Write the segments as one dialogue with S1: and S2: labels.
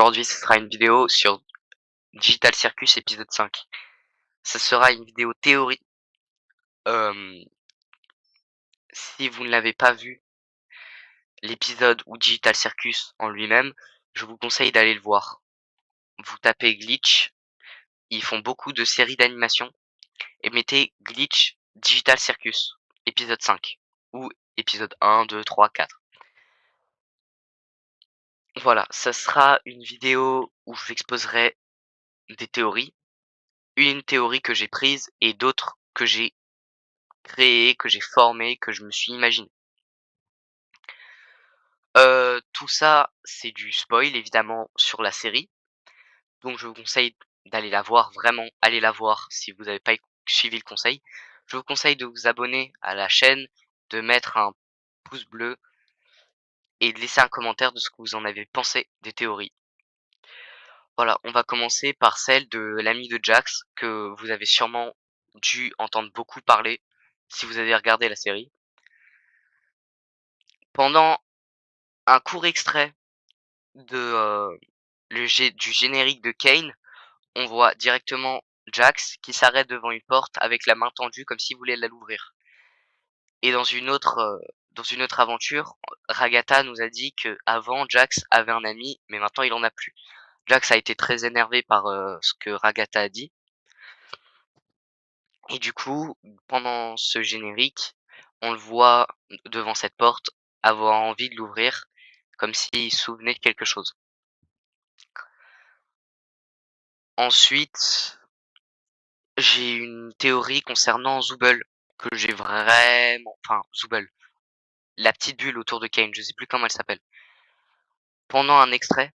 S1: Aujourd'hui, ce sera une vidéo sur Digital Circus épisode 5. Ce sera une vidéo théorie. Hem, Si vous ne l'avez pas vu, l'épisode ou Digital Circus en lui-même, je vous conseille d'aller le voir. Vous tapez Glitch, ils font beaucoup de séries d'animation et mettez Glitch Digital Circus épisode 5 ou épisode 1, 2, 3, 4. Voilà, ça sera une vidéo où j'exposerai des théories. Une théorie que j'ai prise et d'autres que j'ai créées, que j'ai formées, que je me suis imaginées. Tout ça, c'est du spoil évidemment sur la série, donc je vous conseille d'aller la voir, vraiment, allez la voir si vous n'avez pas suivi le conseil. Je vous conseille de vous abonner à la chaîne, de mettre un pouce bleu et de laisser un commentaire de ce que vous en avez pensé des théories. Voilà, on va commencer par celle de l'ami de Jax, que vous avez sûrement dû entendre beaucoup parler si vous avez regardé la série. Pendant un court extrait de, du générique de Kane, on voit directement Jax qui s'arrête devant une porte avec la main tendue comme s'il voulait l'ouvrir. Et dans une autre aventure, Ragata nous a dit qu'avant Jax avait un ami, mais maintenant il en a plus. Jax a été très énervé par, ce que Ragata a dit et du coup, pendant ce générique, on le voit devant cette porte avoir envie de l'ouvrir comme s'il se souvenait de quelque chose. Ensuite, j'ai une théorie concernant Zooble que j'ai Zooble, la petite bulle autour de Kane, je sais plus comment elle s'appelle. Pendant un extrait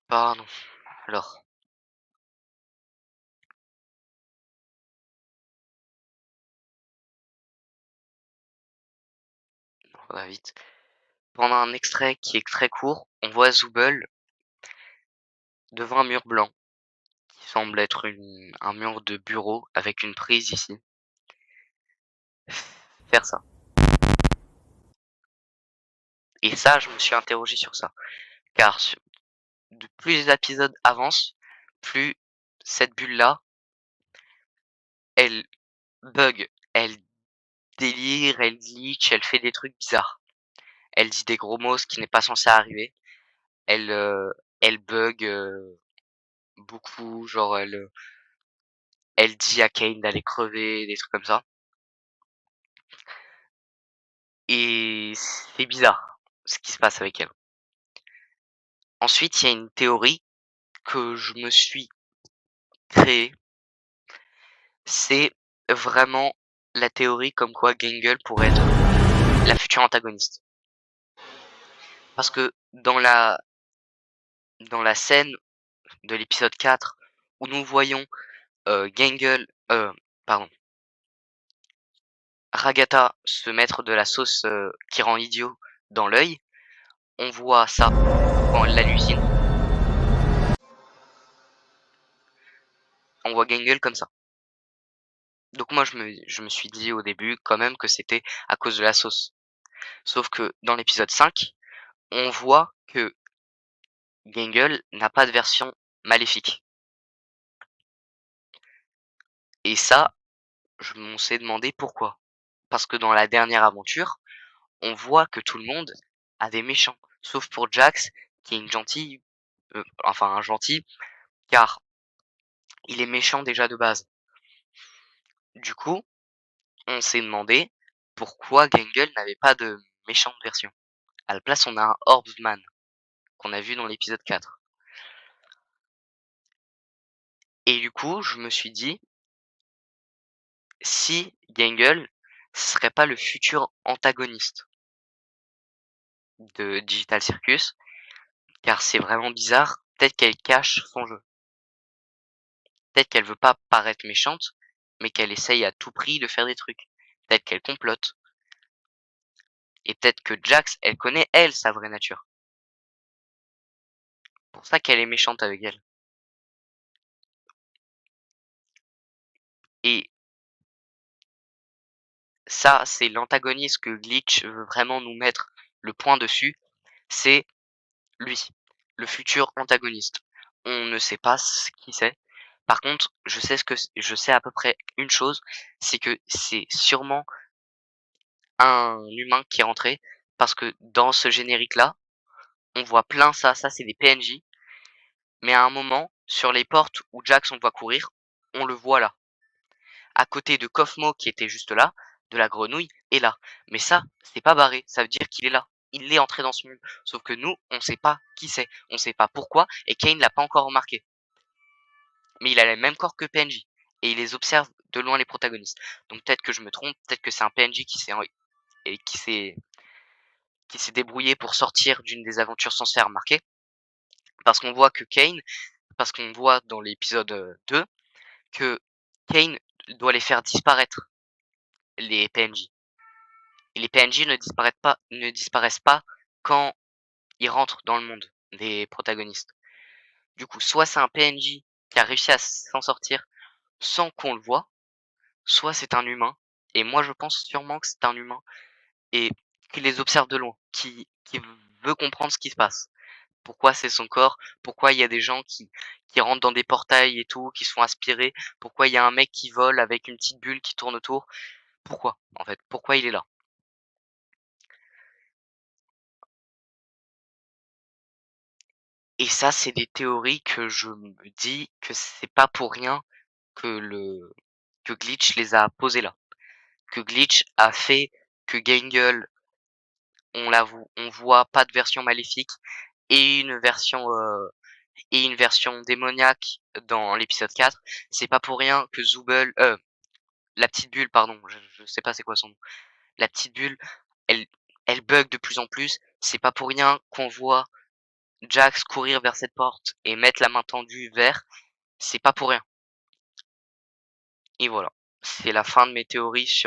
S1: pardon, alors, on va vite. Pendant un extrait qui est très court, on voit Zooble devant un mur blanc, qui semble être un mur de bureau avec une prise ici. Faire ça. Et ça, je me suis interrogé sur ça, car plus les épisodes avancent, plus cette bulle-là, elle bug, elle délire, elle glitch, elle fait des trucs bizarres. Elle dit des gros mots, ce qui n'est pas censé arriver. Elle, elle bug, beaucoup, genre elle dit à Kane d'aller crever, des trucs comme ça. Et c'est bizarre, ce qui se passe avec elle. Ensuite, il y a une théorie que je me suis créée, c'est vraiment la théorie comme quoi Gangle pourrait être la future antagoniste. Parce que dans la scène de l'épisode 4 où nous voyons, Gangle, pardon, Ragata se mettre de la sauce, qui rend idiot dans l'œil, on voit ça quand elle l'hallucine. On voit Gangle comme ça. Donc moi je me suis dit au début quand même que c'était à cause de la sauce. Sauf que dans l'épisode 5, on voit que Gangle n'a pas de version maléfique. Et ça, on s'est demandé pourquoi. Parce que dans la dernière aventure, on voit que tout le monde a des méchants, sauf pour Jax qui est une gentille, un gentil, car il est méchant déjà de base. Du coup, on s'est demandé pourquoi Gangle n'avait pas de méchante version. À la place, on a un Orbsman qu'on a vu dans l'épisode 4. Et du coup, je me suis dit, si Gangle, ce serait pas le futur antagoniste de Digital Circus, car c'est vraiment bizarre, peut-être qu'elle cache son jeu. Peut-être qu'elle veut pas paraître méchante, mais qu'elle essaye à tout prix de faire des trucs. Peut-être qu'elle complote. Et peut-être que Jax, elle connaît, elle, sa vraie nature. Pour ça qu'elle est méchante avec elle. Et ça, c'est l'antagoniste que Glitch veut vraiment nous mettre le point dessus. c'est lui, le futur antagoniste. On ne sait pas qui c'est. Par contre, je sais à peu près une chose, c'est que c'est sûrement un humain qui est rentré, parce que dans ce générique-là, on voit plein ça c'est des PNJ, mais à un moment, sur les portes où Jax on voit courir, on le voit là. À côté de Kofmo qui était juste là, de la grenouille est là. Mais ça, c'est pas barré, ça veut dire qu'il est là. Il est entré dans ce monde. Sauf que nous, on sait pas qui c'est, on sait pas pourquoi, et Kane l'a pas encore remarqué. Mais il a le même corps que PNJ, et il les observe de loin les protagonistes. Donc peut-être que je me trompe, peut-être que c'est un PNJ et qui s'est débrouillé pour sortir d'une des aventures sans se faire remarquer. Parce qu'on voit que Kane, parce qu'on voit dans l'épisode 2 que Kane doit les faire disparaître, les PNJ. Et les PNJ ne disparaissent pas quand ils rentrent dans le monde des protagonistes. Du coup, soit c'est un PNJ qui a réussi à s'en sortir sans qu'on le voie, soit c'est un humain. Et moi, je pense sûrement que c'est un humain et qui les observe de loin, qui veut comprendre ce qui se passe. Pourquoi c'est son corps? Pourquoi il y a des gens qui rentrent dans des portails et tout, qui se font aspirer? Pourquoi il y a un mec qui vole avec une petite bulle qui tourne autour? Pourquoi, en fait? Pourquoi il est là? Et ça, c'est des théories que je me dis que c'est pas pour rien que que Glitch les a posées là. Que Glitch a fait que Gangle, on voit pas de version maléfique et une version démoniaque dans l'épisode 4. C'est pas pour rien que la petite bulle, pardon, je sais pas c'est quoi son nom. La petite bulle, elle elle bug de plus en plus. C'est pas pour rien qu'on voit Jax courir vers cette porte et mettre la main tendue vers. C'est pas pour rien. Et voilà. C'est la fin de mes théories sur